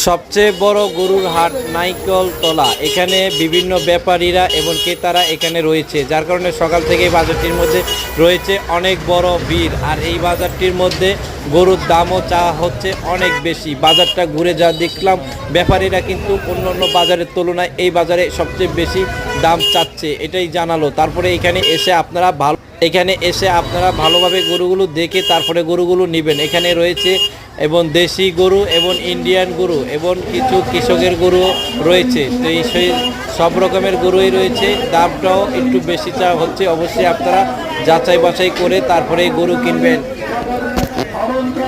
সবচেয়ে বড় গরুর হাট নাইকল তলা। এখানে বিভিন্ন ব্যাপারীরা এবং ক্রেতারা এখানে রয়েছে, যার কারণে সকাল থেকে বাজারটির মধ্যে রয়েছে অনেক বড় ভিড়। আর এই বাজারটির মধ্যে গরুর দামও চাওয়া হচ্ছে অনেক বেশি। বাজারটা ঘুরে যা দেখলাম, ব্যাপারীরা কিন্তু অন্য অন্য বাজারের তুলনায় এই বাজারে সবচেয়ে বেশি দাম চাচ্ছে, এটাই জানালো। তারপরে এখানে এসে আপনারা ভালোভাবে গরুগুলো দেখে তারপরে গরুগুলো নেবেন। এখানে রয়েছে এবং দেশি গরু এবং ইন্ডিয়ান গরু এবং কিছু কৃষকের গরু রয়েছে। তো এই সব রকমের গরুই রয়েছে। দামটাও একটু বেশি চাওয়া হচ্ছে। অবশ্যই আপনারা যাচাই বাছাই করে তারপরে গরু কিনবেন। আমরা